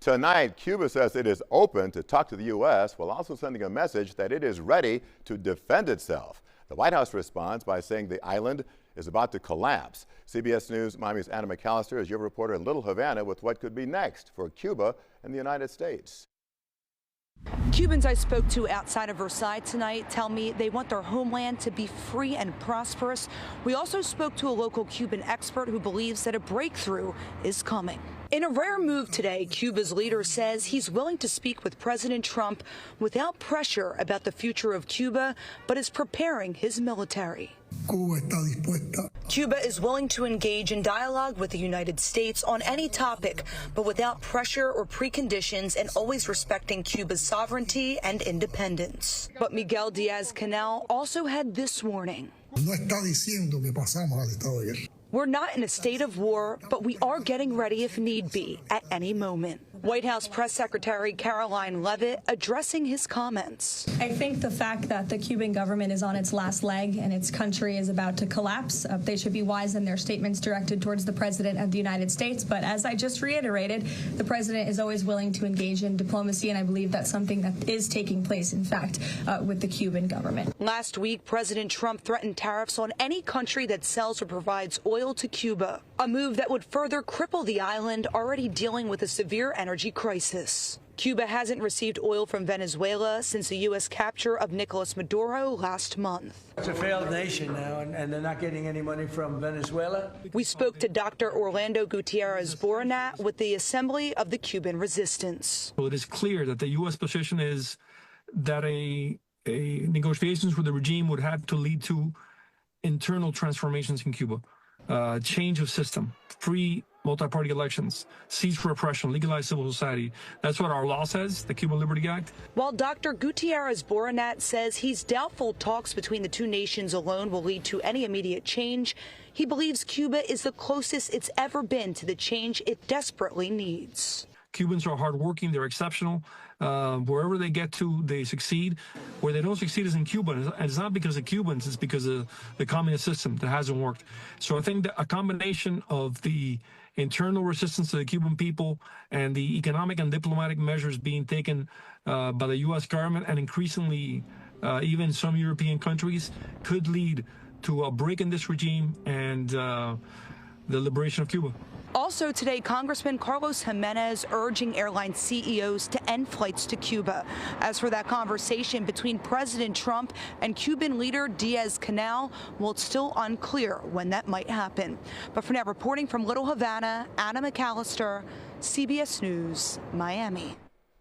Tonight, Cuba says it is open to talk to the U.S. while also sending a message that it is ready to defend itself. The White House responds by saying the island is about to collapse. CBS News Miami's Anna McAllister is your reporter in Little Havana with what could be next for Cuba and the United States. Cubans I spoke to outside of Versailles tonight tell me they want their homeland to be free and prosperous. We also spoke to a local Cuban expert who believes that a breakthrough is coming. In a rare move today, Cuba's leader says he's willing to speak with President Trump without pressure about the future of Cuba, but is preparing his military. Cuba is willing to engage in dialogue with the United States on any topic, but without pressure or preconditions, and always respecting Cuba's sovereignty and independence. But Miguel Diaz-Canel also had this warning. We're not in a state of war, but we are getting ready if need be at any moment. White House Press Secretary Caroline Leavitt addressing his comments. I think the fact that the Cuban government is on its last leg and its country is about to collapse, they should be wise in their statements directed towards the President of the United States. But as I just reiterated, the President is always willing to engage in diplomacy, and I believe that's something that is taking place, in fact, with the Cuban government. Last week, President Trump threatened tariffs on any country that sells or provides oil to Cuba, a move that would further cripple the island already dealing with a severe energy crisis. Cuba hasn't received oil from Venezuela since the U.S. capture of Nicolas Maduro last month. It's a failed nation now, and they're not getting any money from Venezuela. We spoke to Dr. Orlando Gutierrez Boronat with the Assembly of the Cuban Resistance. Well, it is clear that the U.S. position is that a negotiations with the regime would have to lead to internal transformations in Cuba. Change of system, free multi-party elections, cease repression, legalize civil society. That's what our law says, the Cuban Liberty Act. While Dr. Gutierrez Boronat says he's doubtful talks between the two nations alone will lead to any immediate change, he believes Cuba is the closest it's ever been to the change it desperately needs. Cubans are hardworking, they're exceptional. Wherever they get to, they succeed. Where they don't succeed is in Cuba. And it's not because of Cubans, it's because of the communist system that hasn't worked. So I think that a combination of the internal resistance to the Cuban people and the economic and diplomatic measures being taken by the U.S. government and increasingly even some European countries could lead to a break in this regime and the liberation of Cuba. Also today, Congressman Carlos Jimenez urging airline CEOs to end flights to Cuba. As for that conversation between President Trump and Cuban leader Diaz-Canel, well, it's still unclear when that might happen. But for now, reporting from Little Havana, Anna McAllister, CBS News, Miami.